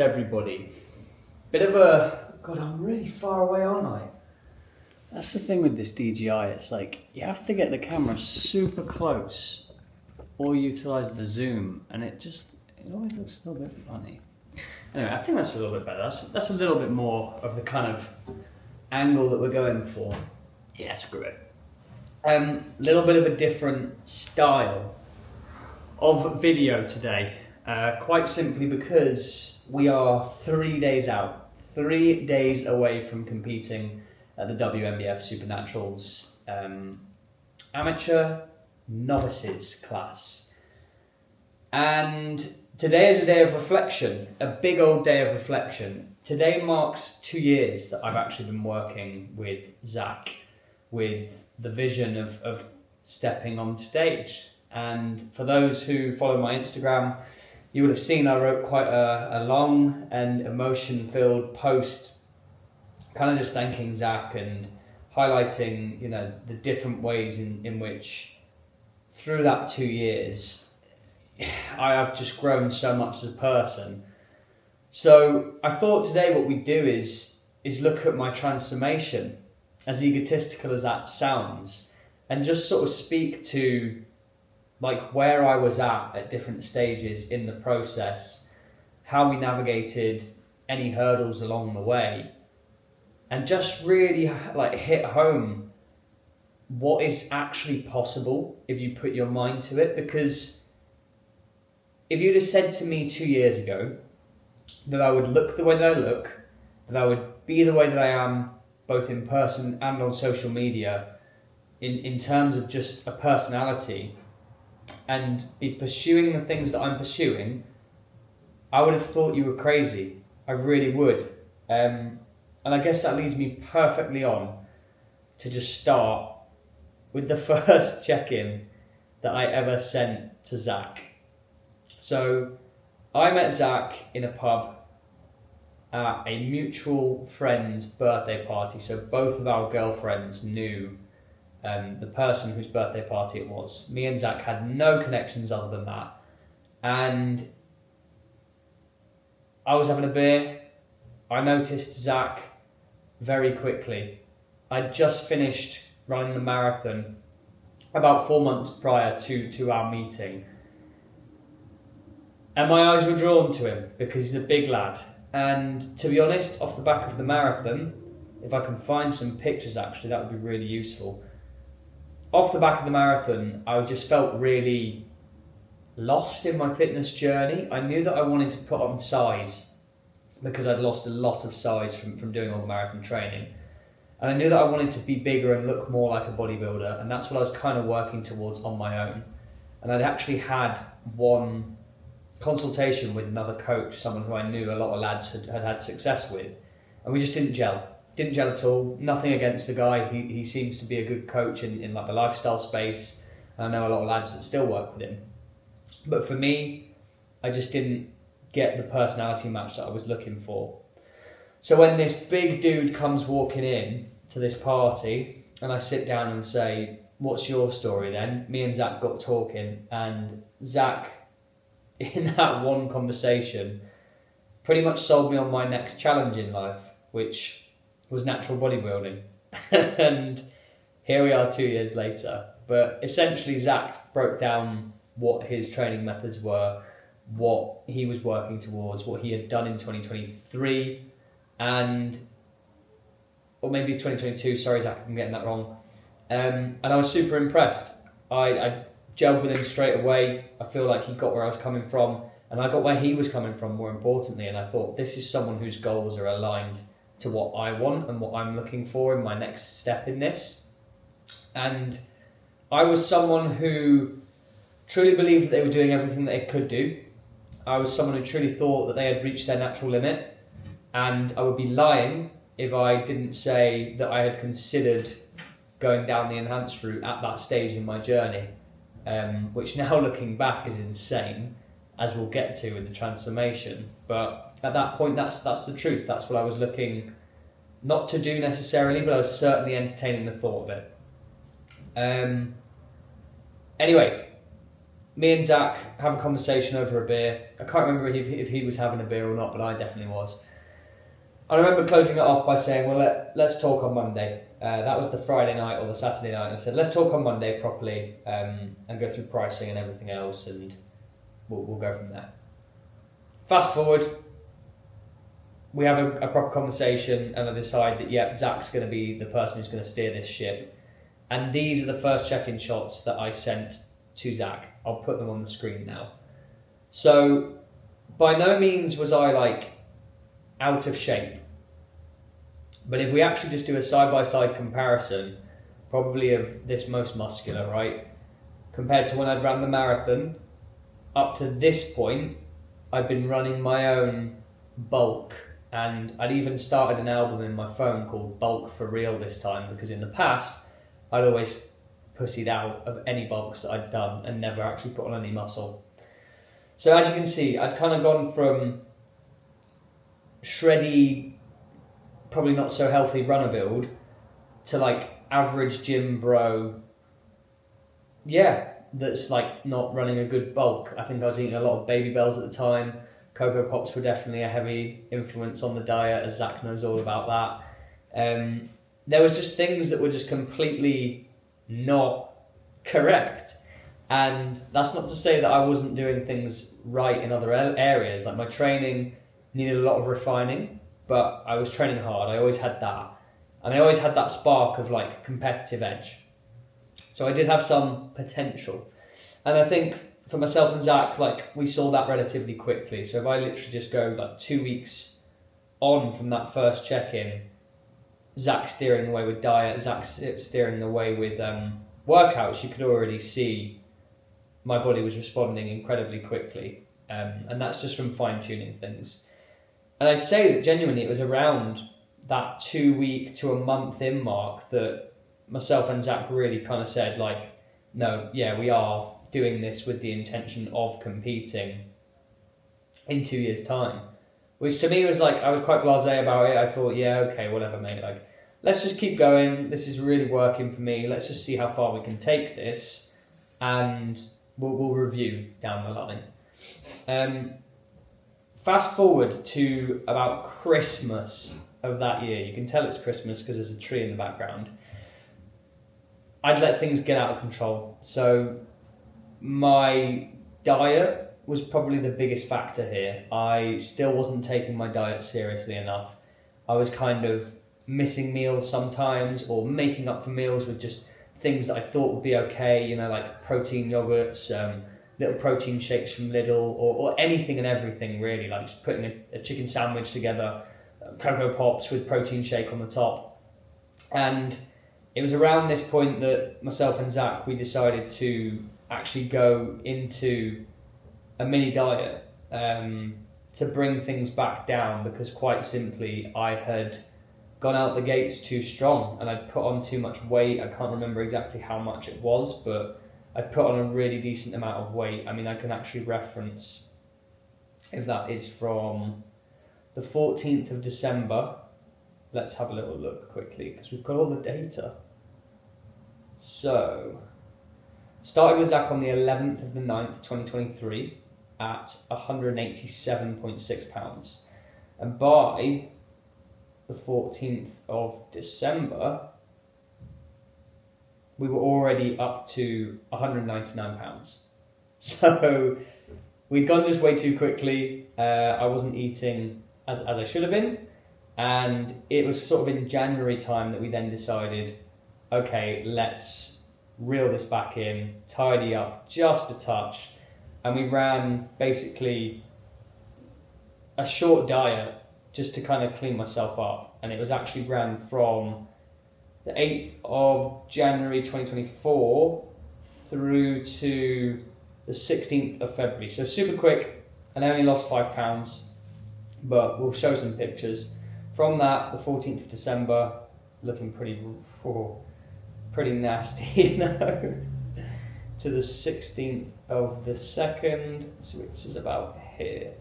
Thanks everybody. Bit of a, God, I'm really far away, aren't I? That's the thing with this DJI, it's like, you have to get the camera super close or utilise the zoom, and it always looks a little bit funny. Anyway, I think that's a little bit better. That's a little bit more of the kind of angle that we're going for. Yeah, screw it. Little bit of a different style of video today. Quite simply because we are 3 days out, 3 days away from competing at the WNBF Supernaturals amateur novices class. And today is a day of reflection, a big old day of reflection. Today marks 2 years that I've actually been working with Zach, with the vision of stepping on stage. And for those who follow my Instagram, you would have seen I wrote quite a long and emotion-filled post, kind of just thanking Zach and highlighting, the different ways in which through that 2 years, I have just grown so much as a person. So I thought today what we'd do is look at my transformation, as egotistical as that sounds, and just sort of speak to like where I was at different stages in the process, how we navigated any hurdles along the way, and just really like hit home what is actually possible if you put your mind to it. Because if you'd have said to me 2 years ago that I would look the way that I look, that I would be the way that I am, both in person and on social media, in terms of just a personality, and be pursuing the things that I'm pursuing, I would have thought you were crazy. I really would. And I guess that leads me perfectly on to just start with the first check-in that I ever sent to Zach. So I met Zach in a pub at a mutual friend's birthday party. So both of our girlfriends knew the person whose birthday party it was. Me and Zach had no connections other than that. And I was having a beer. I noticed Zach very quickly. I'd just finished running the marathon about 4 months prior to our meeting. And my eyes were drawn to him because he's a big lad. And to be honest, off the back of the marathon, if I can find some pictures actually, that would be really useful. Off the back of the marathon, I just felt really lost in my fitness journey. I knew that I wanted to put on size because I'd lost a lot of size from doing all the marathon training. And I knew that I wanted to be bigger and look more like a bodybuilder, and that's what I was kind of working towards on my own. And I'd actually had one consultation with another coach, someone who I knew a lot of lads had success with, and we just didn't gel. Didn't gel at all. Nothing against the guy. He seems to be a good coach in like the lifestyle space. And I know a lot of lads that still work with him. But for me, I just didn't get the personality match that I was looking for. So when this big dude comes walking in to this party, and I sit down and say, "What's your story then?" Me and Zach got talking, and Zach, in that one conversation, pretty much sold me on my next challenge in life, which was natural bodybuilding. And here we are 2 years later. But essentially Zach broke down what his training methods were, what he was working towards, what he had done in 2023, or maybe 2022, sorry Zach if I'm getting that wrong. And I was super impressed. I gelled with him straight away. I feel like he got where I was coming from, and I got where he was coming from more importantly, and I thought this is someone whose goals are aligned to what I want and what I'm looking for in my next step in this. And I was someone who truly believed that they were doing everything that they could do. I was someone who truly thought that they had reached their natural limit, and I would be lying if I didn't say that I had considered going down the enhanced route at that stage in my journey, which now looking back is insane, as we'll get to with the transformation. But at that point, that's the truth. That's what I was looking not to do necessarily, but I was certainly entertaining the thought of it. Anyway, me and Zach have a conversation over a beer. I can't remember if he was having a beer or not, but I definitely was. I remember closing it off by saying, well, let's talk on Monday. That was the Friday night or the Saturday night. And I said, let's talk on Monday properly and go through pricing and everything else, and we'll go from there. Fast forward, we have a proper conversation, and I decide that, yeah, Zach's going to be the person who's going to steer this ship. And these are the first check-in shots that I sent to Zach. I'll put them on the screen now. So, by no means was I like out of shape. But if we actually just do a side-by-side comparison, probably of this most muscular, right? Compared to when I'd ran the marathon, up to this point, I've been running my own bulk. And I'd even started an album in my phone called Bulk for Real this time, because in the past, I'd always pussied out of any bulks that I'd done and never actually put on any muscle. So as you can see, I'd kind of gone from shreddy, probably not so healthy runner build to like average gym bro, yeah, that's like not running a good bulk. I think I was eating a lot of Baby Bells at the time. Cocoa Pops were definitely a heavy influence on the diet, as Zach knows all about that. There was just things that were just completely not correct. And that's not to say that I wasn't doing things right in other areas. Like my training needed a lot of refining, but I was training hard. I always had that. And I always had that spark of like competitive edge. So I did have some potential. And I think for myself and Zach, like we saw that relatively quickly. So if I literally just go like 2 weeks on from that first check-in, Zach steering the way with diet, Zach steering the way with workouts, you could already see my body was responding incredibly quickly. And that's just from fine-tuning things. And I'd say that genuinely it was around that 2 week to a month in mark that myself and Zach really kind of said like, no, yeah, we are doing this with the intention of competing in 2 years' time. Which to me was like, I was quite blasé about it. I thought, yeah, okay, whatever, mate. Like, let's just keep going. This is really working for me. Let's just see how far we can take this, and we'll review down the line. Fast forward to about Christmas of that year. You can tell it's Christmas because there's a tree in the background. I'd let things get out of control. So my diet was probably the biggest factor here. I still wasn't taking my diet seriously enough. I was kind of missing meals sometimes, or making up for meals with just things that I thought would be okay, you know, like protein yogurts, little protein shakes from Lidl, or anything and everything really, like just putting a chicken sandwich together, Cocoa Pops with protein shake on the top. And it was around this point that myself and Zach, we decided to actually go into a mini diet to bring things back down, because quite simply I had gone out the gates too strong and I'd put on too much weight. I can't remember exactly how much it was, but I put on a really decent amount of weight. I mean, I can actually reference if that is from the 14th of December. Let's have a little look quickly because we've got all the data. So, started with Zach on the 11th of the 9th, 2023 at 187.6 pounds. And by the 14th of December, we were already up to 199 pounds. So we'd gone just way too quickly. I wasn't eating as I should have been. And it was sort of in January time that we then decided, okay, let's reel this back in, tidy up just a touch. And we ran basically a short diet just to kind of clean myself up. And it was actually ran from the 8th of January 2024 through to the 16th of February. So super quick, and I only lost 5 pounds, but we'll show some pictures. From that, the 14th of December, looking pretty nasty, you know, to the 16th of the 2nd, which is about here.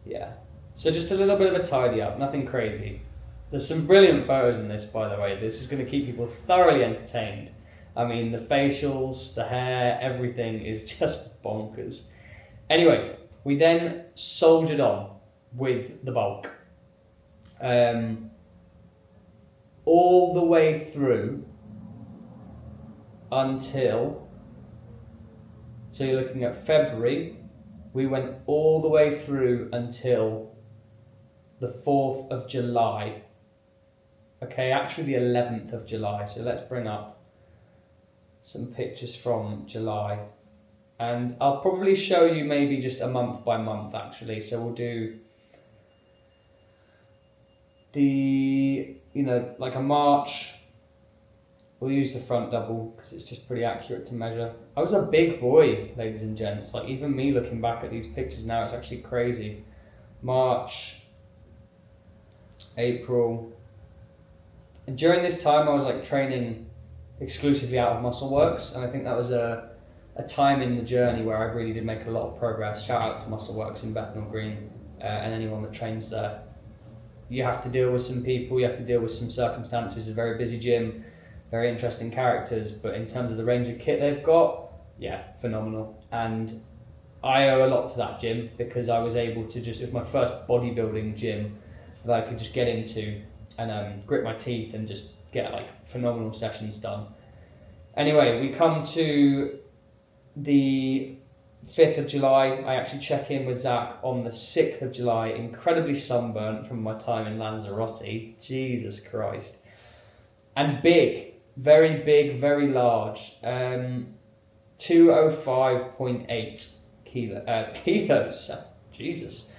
Yeah. So just a little bit of a tidy up, nothing crazy. There's some brilliant photos in this, by the way. This is going to keep people thoroughly entertained. I mean, the facials, the hair, everything is just bonkers. Anyway, we then soldiered on with the bulk. All the way through until, so you're looking at February, we went all the way through until the 4th of July. Okay, actually the 11th of July. So let's bring up some pictures from July. And I'll probably show you maybe just a month by month actually. So we'll do the, like a March. We'll use the front double because it's just pretty accurate to measure. I was a big boy, ladies and gents. Like even me looking back at these pictures now, it's actually crazy. March, April. And during this time I was like training exclusively out of Muscle Works, and I think that was a time in the journey where I really did make a lot of progress. Shout out to Muscle Works in Bethnal Green and anyone that trains there. You have to deal with some people, you have to deal with some circumstances. It's a very busy gym, very interesting characters, but in terms of the range of kit they've got, yeah, phenomenal. And I owe a lot to that gym because I was able to it was my first bodybuilding gym that I could just get into and grit my teeth and just get like phenomenal sessions done. Anyway, we come to the 5th of July. I actually check in with Zach on the 6th of July, incredibly sunburnt from my time in Lanzarote. Jesus Christ. And big, very big, very large. 205.8 kilos. Jesus.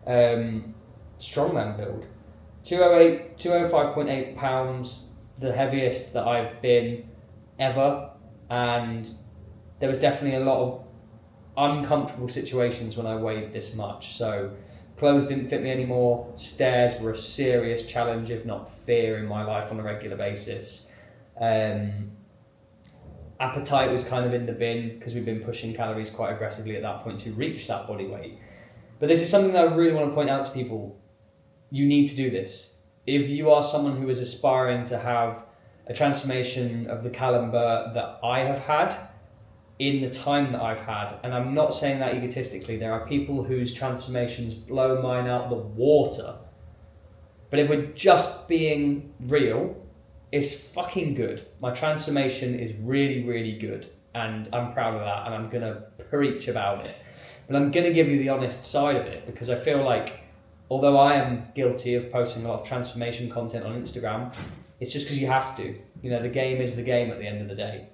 Strongman build. 205.8 pounds, the heaviest that I've been ever. And there was definitely a lot of uncomfortable situations when I weighed this much. So clothes didn't fit me anymore. Stairs were a serious challenge, if not fear, in my life on a regular basis. Appetite was kind of in the bin because we've been pushing calories quite aggressively at that point to reach that body weight. But this is something that I really want to point out to people. You need to do this. If you are someone who is aspiring to have a transformation of the caliber that I have had in the time that I've had, and I'm not saying that egotistically, there are people whose transformations blow mine out the water. But if we're just being real, it's fucking good. My transformation is really, really good, and I'm proud of that, and I'm gonna preach about it. But I'm gonna give you the honest side of it, because I feel like, although I am guilty of posting a lot of transformation content on Instagram, it's just because you have to. The game is the game at the end of the day.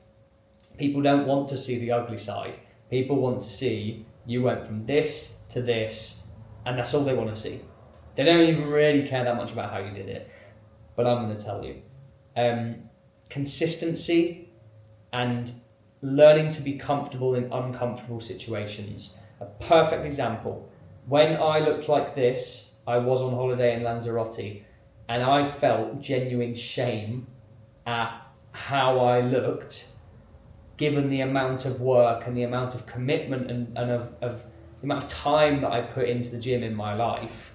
People don't want to see the ugly side. People want to see you went from this to this, and that's all they want to see. They don't even really care that much about how you did it. But I'm going to tell you. Consistency and learning to be comfortable in uncomfortable situations. A perfect example. When I looked like this, I was on holiday in Lanzarote, and I felt genuine shame at how I looked, given the amount of work and the amount of commitment and of the amount of time that I put into the gym in my life.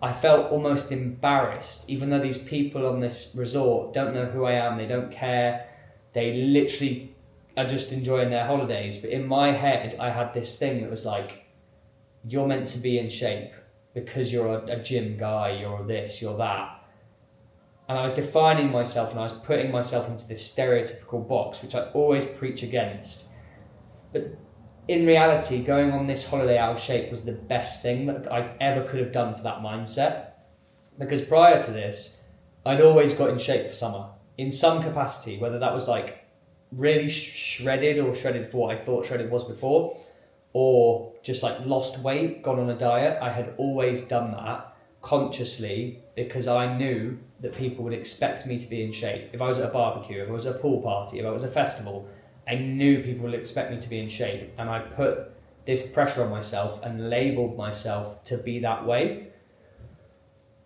I felt almost embarrassed, even though these people on this resort don't know who I am, they don't care, they literally are just enjoying their holidays. But in my head, I had this thing that was like, you're meant to be in shape because you're a gym guy, you're this, you're that. And I was defining myself and I was putting myself into this stereotypical box, which I always preach against. But in reality, going on this holiday out of shape was the best thing that I ever could have done for that mindset. Because prior to this, I'd always got in shape for summer, in some capacity, whether that was like really shredded or shredded for what I thought shredded was before, or just like lost weight, gone on a diet. I had always done that consciously because I knew that people would expect me to be in shape. If I was at a barbecue, if I was at a pool party, if I was at a festival, I knew people would expect me to be in shape, and I put this pressure on myself and labelled myself to be that way,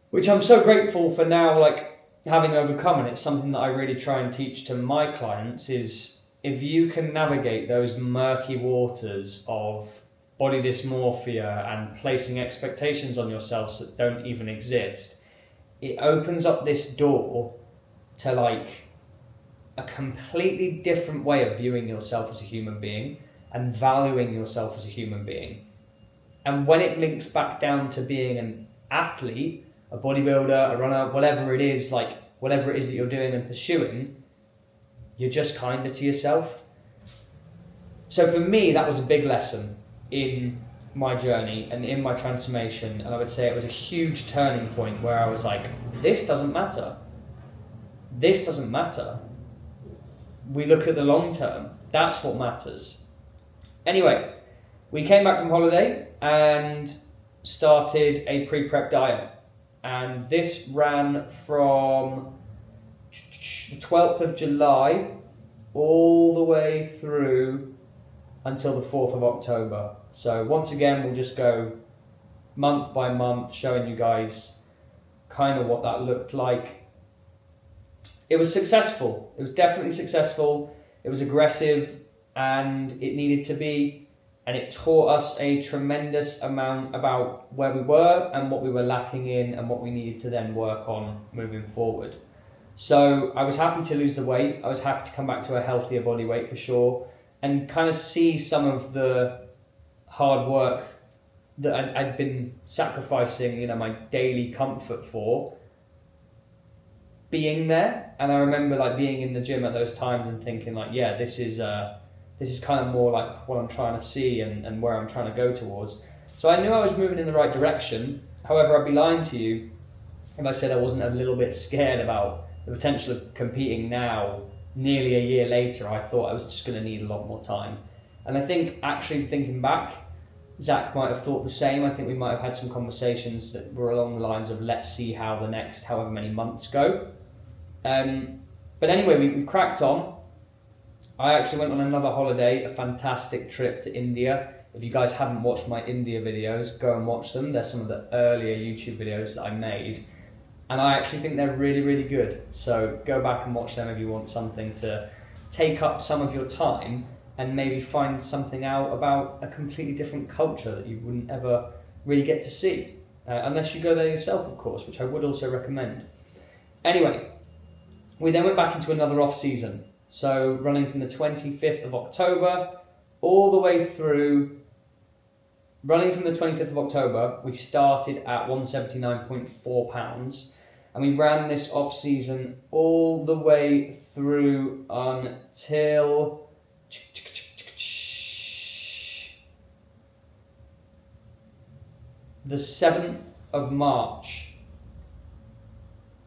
which I'm so grateful for now, like having overcome. And it's something that I really try and teach to my clients is, if you can navigate those murky waters of body dysmorphia and placing expectations on yourselves that don't even exist, it opens up this door to like a completely different way of viewing yourself as a human being and valuing yourself as a human being. And when it links back down to being an athlete, a bodybuilder, a runner, whatever it is that you're doing and pursuing, you're just kinder to yourself. So for me, that was a big lesson in my journey and in my transformation. And I would say it was a huge turning point where I was like, this doesn't matter. This doesn't matter. We look at the long term. That's what matters. Anyway, we came back from holiday and started a pre-prep diet. And this ran from the 12th of July all the way through until the 4th of October. So once again, we'll just go month by month, showing you guys kind of what that looked like. It was successful. It was definitely successful. It was aggressive, and it needed to be, and it taught us a tremendous amount about where we were and what we were lacking in and what we needed to then work on moving forward. So I was happy to lose the weight. I was happy to come back to a healthier body weight for sure, and kind of see some of the hard work that I'd been sacrificing, my daily comfort for, being there. And I remember like being in the gym at those times and thinking like, yeah, this is kind of more like what I'm trying to see and where I'm trying to go towards. So I knew I was moving in the right direction. However, I'd be lying to you if I said I wasn't a little bit scared about the potential of competing now. Nearly a year later, I thought I was just going to need a lot more time. And I think actually thinking back, Zach might have thought the same. I think we might have had some conversations that were along the lines of, let's see how the next however many months go. But anyway, we cracked on. I actually went on another holiday, a fantastic trip to India. If you guys haven't watched my India videos, go and watch them. They're some of the earlier YouTube videos that I made. And I actually think they're really, really good. So go back and watch them if you want something to take up some of your time and maybe find something out about a completely different culture that you wouldn't ever really get to see. Unless you go there yourself, of course, which I would also recommend. Anyway, we then went back into another off-season. So running from the 25th of October all the way through, running from the 25th of October, we started at 179.4 pounds. And we ran this off-season all the way through until the 7th of March,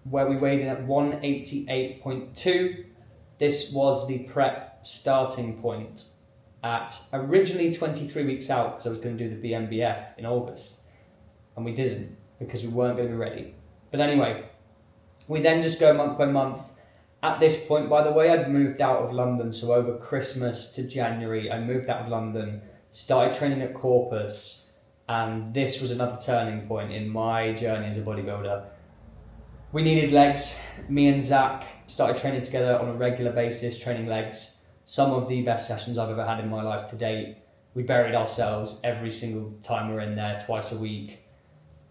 where we weighed in at 188.2. This was the prep starting point at originally 23 weeks out, because I was going to do the BMBF in August. And we didn't, because we weren't going to be ready. But anyway, we then just go month by month. At this point, by the way, I'd moved out of London. So over Christmas to January, I moved out of London, started training at Corpus. And this was another turning point in my journey as a bodybuilder. We needed legs. Me and Zach started training together on a regular basis, training legs. Some of the best sessions I've ever had in my life to date. We buried ourselves every single time we're in there, twice a week.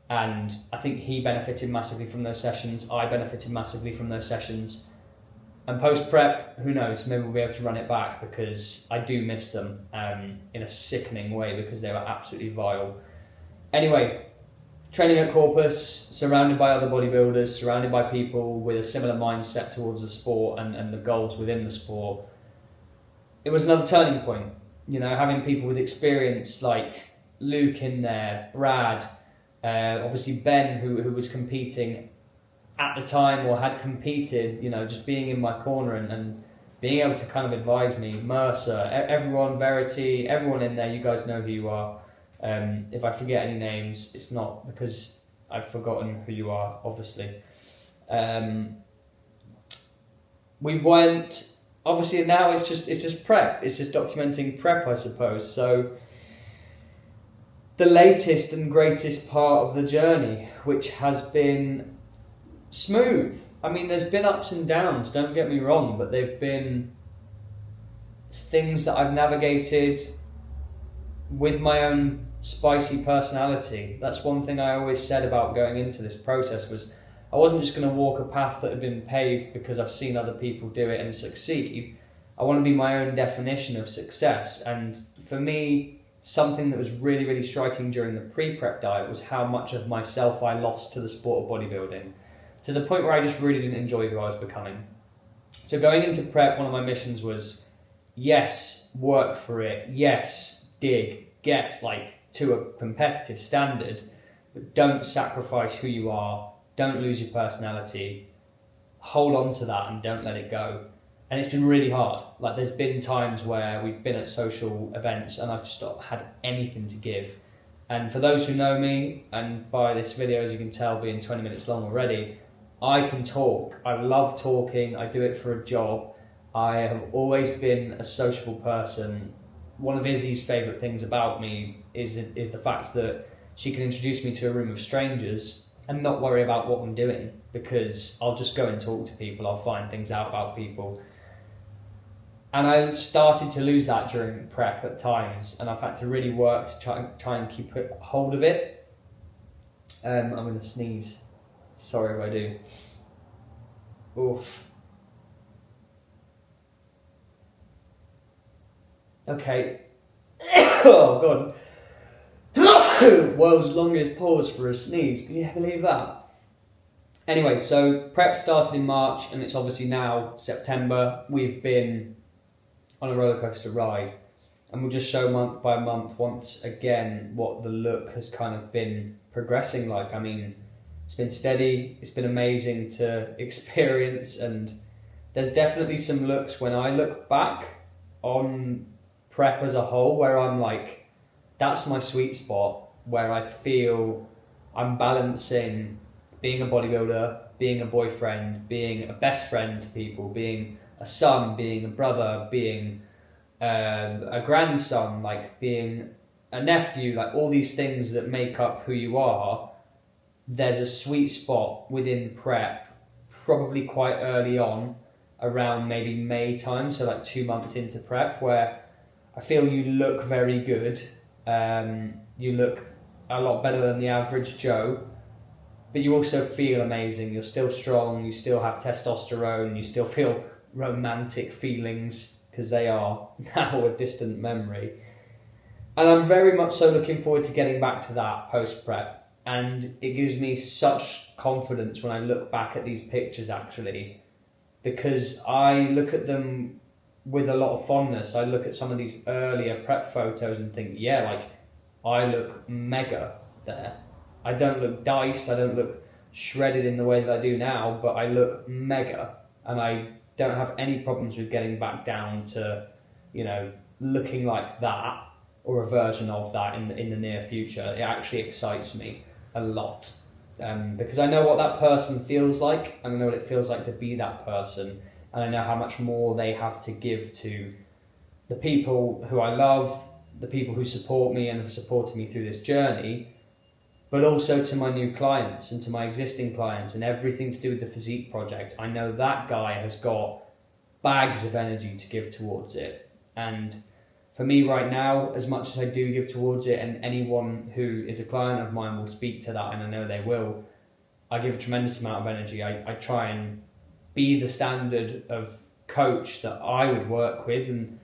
And I think he benefited massively from those sessions. I benefited massively from those sessions. And post-prep, who knows, maybe we'll be able to run it back, because I do miss them in a sickening way, because they were absolutely vile. Anyway, training at Corpus, surrounded by other bodybuilders, surrounded by people with a similar mindset towards the sport and the goals within the sport. It was another turning point, having people with experience like Luke in there, Brad, obviously Ben, who was competing at the time or had competed, just being in my corner and being able to kind of advise me, Mercer, everyone, Verity, everyone in there, you guys know who you are. If I forget any names, it's not because I've forgotten who you are, obviously. We went, obviously now it's just prep, it's just documenting prep, I suppose. So the latest and greatest part of the journey, which has been smooth. I mean, there's been ups and downs, don't get me wrong, but they've been things that I've navigated with my own spicy personality. That's one thing I always said about going into this process, was I wasn't just going to walk a path that had been paved because I've seen other people do it and succeed. I want to be my own definition of success. And for me, something that was really, really striking during the pre-prep diet was how much of myself I lost to the sport of bodybuilding, to the point where I just really didn't enjoy who I was becoming. So going into prep, one of my missions was, yes, work for it. Yes, dig, get to a competitive standard, but don't sacrifice who you are. Don't lose your personality. Hold on to that and don't let it go. And it's been really hard. There's been times where we've been at social events and I've just not had anything to give. And for those who know me, and by this video, as you can tell, being 20 minutes long already, I can talk. I love talking. I do it for a job. I have always been a sociable person. One of Izzy's favourite things about me is the fact that she can introduce me to a room of strangers and not worry about what I'm doing, because I'll just go and talk to people. I'll find things out about people. And I started to lose that during prep at times, and I've had to really work to try and keep hold of it. I'm going to sneeze. Sorry if I do. Oof. Okay. Oh, God. World's longest pause for a sneeze. Can you believe that? Anyway, so prep started in March, and it's obviously now September. We've been on a roller coaster ride, and we'll just show month by month once again what the look has kind of been progressing like. I mean, it's been steady, it's been amazing to experience, and there's definitely some looks when I look back on prep as a whole where I'm like, that's my sweet spot, where I feel I'm balancing being a bodybuilder, being a boyfriend, being a best friend to people, being a son, being a brother, being a grandson, being a nephew, all these things that make up who you are. There's a sweet spot within prep, probably quite early on, around maybe May time, so 2 months into prep, where I feel you look very good. You look a lot better than the average Joe, but you also feel amazing. You're still strong, you still have testosterone, you still feel romantic feelings, because they are now a distant memory. And I'm very much so looking forward to getting back to that post-prep. And it gives me such confidence when I look back at these pictures, actually, because I look at them with a lot of fondness. I look at some of these earlier prep photos and think, yeah, I look mega there. I don't look diced, I don't look shredded in the way that I do now, but I look mega. And I don't have any problems with getting back down to, looking like that, or a version of that in the near future. It actually excites me a lot, because I know what that person feels like, and I know what it feels like to be that person, and I know how much more they have to give to the people who I love, the people who support me and have supported me through this journey, but also to my new clients and to my existing clients and everything to do with the Physique project. I know that guy has got bags of energy to give towards it. And for me right now, as much as I do give towards it, and anyone who is a client of mine will speak to that, and I know they will, I give a tremendous amount of energy. I try and be the standard of coach that I would work with, and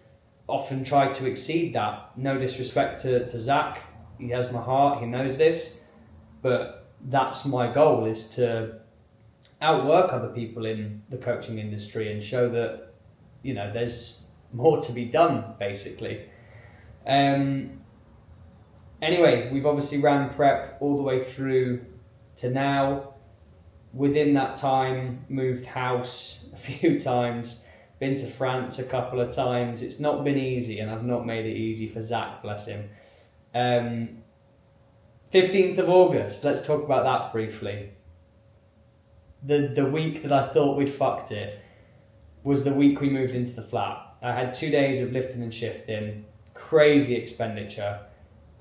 often try to exceed that. No disrespect to Zach, he has my heart, he knows this, but that's my goal, is to outwork other people in the coaching industry and show that, there's more to be done, basically. Anyway, we've obviously ran prep all the way through to now. Within that time, moved house a few times, been to France a couple of times. It's not been easy, and I've not made it easy for Zach, bless him. 15th of August, let's talk about that briefly. The week that I thought we'd fucked it was the week we moved into the flat. I had 2 days of lifting and shifting, crazy expenditure.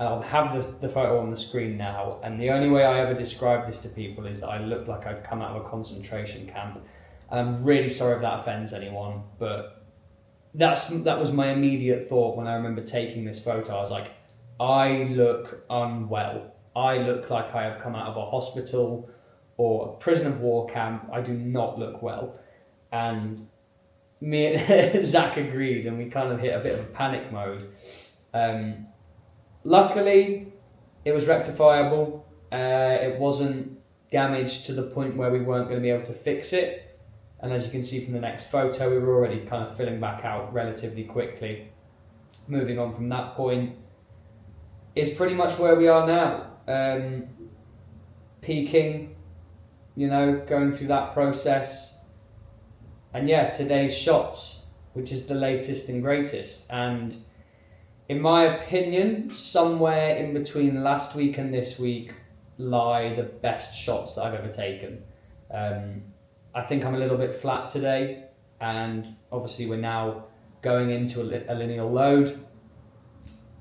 I'll have the photo on the screen now, and the only way I ever describe this to people is that I looked like I'd come out of a concentration camp. And I'm really sorry if that offends anyone, but that was my immediate thought when I remember taking this photo. I was like, I look unwell. I look like I have come out of a hospital or a prison of war camp, I do not look well. And me and Zach agreed, and we kind of hit a bit of a panic mode. Luckily, it was rectifiable. It wasn't damaged to the point where we weren't going to be able to fix it. And as you can see from the next photo, we were already kind of filling back out relatively quickly. Moving on from that point is pretty much where we are now. Peaking, going through that process. And yeah, today's shots, which is the latest and greatest. And in my opinion, somewhere in between last week and this week lie the best shots that I've ever taken. I think I'm a little bit flat today, and obviously we're now going into a linear load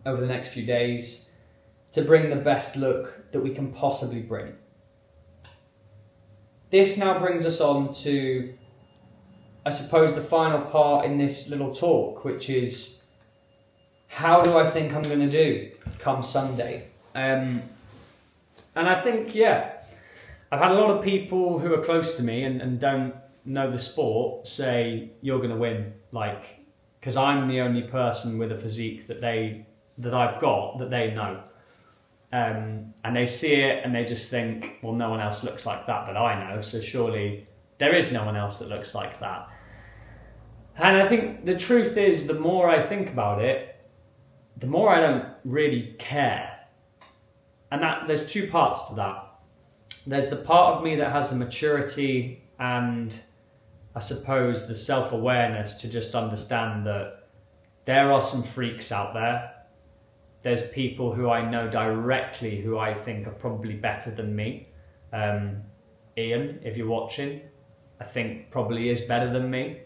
over the next few days to bring the best look that we can possibly bring. This now brings us on to, I suppose, the final part in this little talk, which is, how do I think I'm going to do come Sunday? And I think, I've had a lot of people who are close to me and don't know the sport say, you're going to win, because I'm the only person with a physique that I've got that they know. And they see it and they just think, well, no one else looks like that I know, so surely there is no one else that looks like that. And I think the truth is, the more I think about it, the more I don't really care. And that there's two parts to that. There's the part of me that has the maturity and I suppose the self-awareness to just understand that there are some freaks out there. There's people who I know directly who I think are probably better than me. Ian, if you're watching, I think probably is better than me.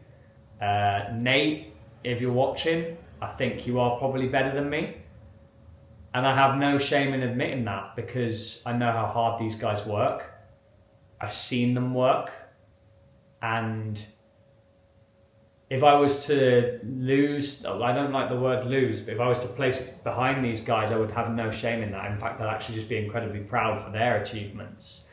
Nate, if you're watching, I think you are probably better than me. And I have no shame in admitting that, because I know how hard these guys work. I've seen them work. And if I was to lose, I don't like the word lose, but if I was to place behind these guys, I would have no shame in that. In fact, I'd actually just be incredibly proud for their achievements.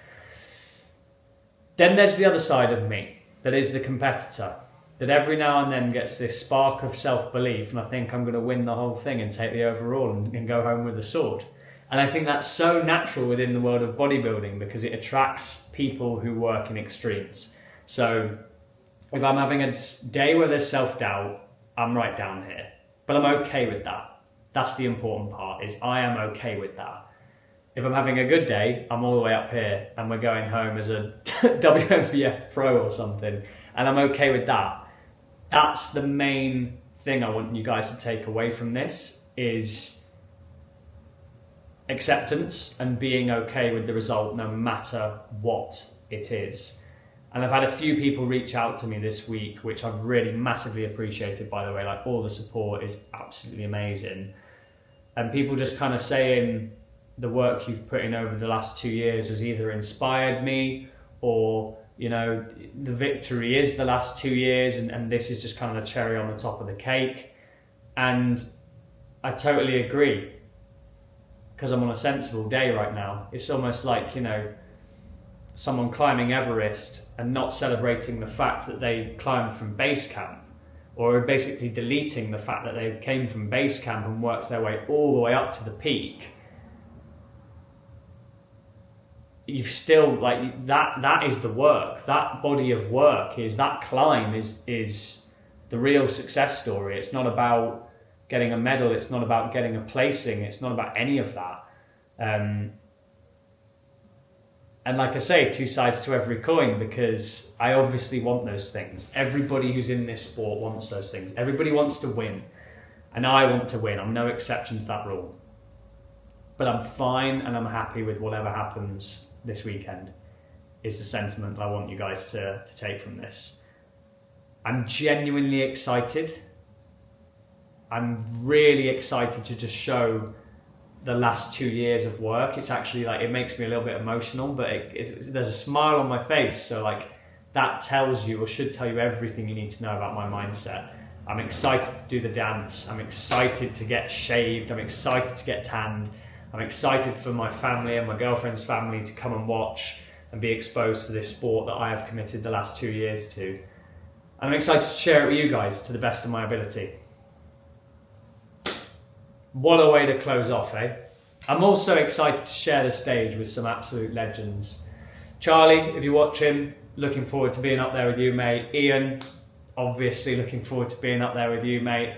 Then there's the other side of me, that is the competitor, that every now and then gets this spark of self-belief, and I think I'm going to win the whole thing and take the overall and go home with a sword. And I think that's so natural within the world of bodybuilding, because it attracts people who work in extremes. So if I'm having a day where there's self-doubt, I'm right down here. But I'm okay with that. That's the important part, is I am okay with that. If I'm having a good day, I'm all the way up here and we're going home as a WMBF pro or something, and I'm okay with that. That's the main thing I want you guys to take away from this, is acceptance and being okay with the result no matter what it is. And I've had a few people reach out to me this week, which I've really massively appreciated, by the way. All the support is absolutely amazing. And people just kind of saying the work you've put in over the last 2 years has either inspired me, or the victory is the last 2 years, and this is just kind of the cherry on the top of the cake. And I totally agree, because I'm on a sensible day right now. It's almost like, someone climbing Everest and not celebrating the fact that they climbed from base camp, or basically deleting the fact that they came from base camp and worked their way all the way up to the peak. You've still, that is the work. That body of work is, that climb is the real success story. It's not about getting a medal. It's not about getting a placing. It's not about any of that. And like I say, two sides to every coin, because I obviously want those things. Everybody who's in this sport wants those things. Everybody wants to win. And I want to win. I'm no exception to that rule. But I'm fine and I'm happy with whatever happens this weekend, is the sentiment I want you guys to take from this. I'm genuinely excited. I'm really excited to just show the last 2 years of work. It's actually it makes me a little bit emotional, but there's a smile on my face. So that tells you, or should tell you, everything you need to know about my mindset. I'm excited to do the dance. I'm excited to get shaved. I'm excited to get tanned. I'm excited for my family and my girlfriend's family to come and watch. and be exposed to this sport that I have committed the last 2 years to. And I'm excited to share it with you guys to the best of my ability. What a way to close off, eh? I'm also excited to share the stage with some absolute legends. Charlie, if you're watching, looking forward to being up there with you, mate. Ian, obviously looking forward to being up there with you, mate.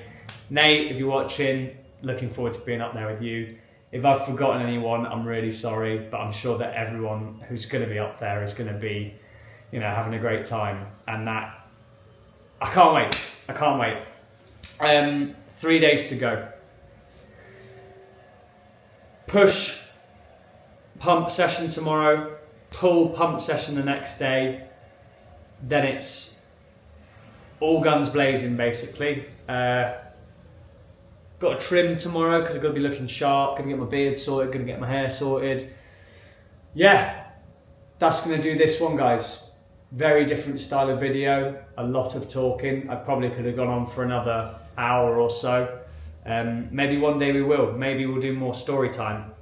Nate, if you're watching, looking forward to being up there with you. If I've forgotten anyone, I'm really sorry, but I'm sure that everyone who's going to be up there is going to be, having a great time. And that, I can't wait. 3 days to go. Push pump session tomorrow, pull pump session the next day, then it's all guns blazing basically. Got a trim tomorrow because I've got to be looking sharp, gonna get my beard sorted, gonna get my hair sorted. Yeah, that's gonna do this one, guys. Very different style of video, a lot of talking. I probably could have gone on for another hour or so. Maybe one day we will. Maybe we'll do more story time.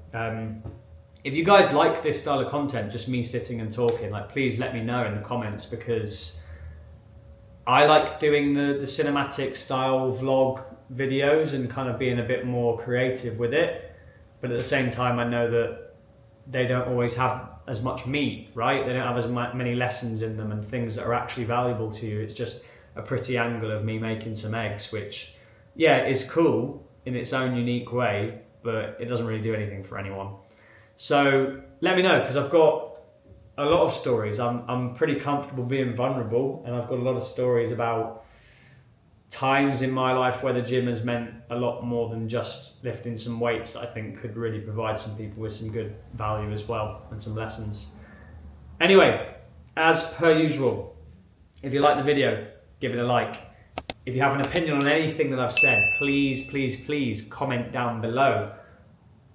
If you guys like this style of content, just me sitting and talking, please let me know in the comments, because I like doing the cinematic style vlog videos and kind of being a bit more creative with it. But at the same time, I know that they don't always have as much meat, right? They don't have as many lessons in them and things that are actually valuable to you. It's just a pretty angle of me making some eggs, which, yeah, is cool in its own unique way, but it doesn't really do anything for anyone. So let me know, because I've got a lot of stories. I'm pretty comfortable being vulnerable, and I've got a lot of stories about times in my life where the gym has meant a lot more than just lifting some weights that I think could really provide some people with some good value as well, and some lessons. Anyway, as per usual, if you like the video, give it a like. If you have an opinion on anything that I've said, please comment down below.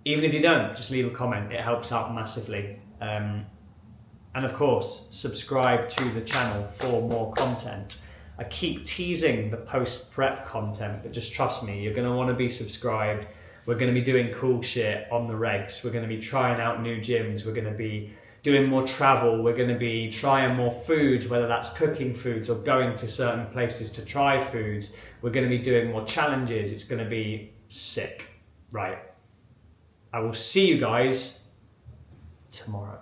Even if you don't, just leave a comment. It helps out massively. And of course, subscribe to the channel for more content. I keep teasing the post-prep content, but just trust me, you're going to want to be subscribed. We're going to be doing cool shit on the regs. We're going to be trying out new gyms. We're going to be doing more travel. We're going to be trying more foods, whether that's cooking foods or going to certain places to try foods. We're going to be doing more challenges. It's going to be sick. Right. I will see you guys tomorrow.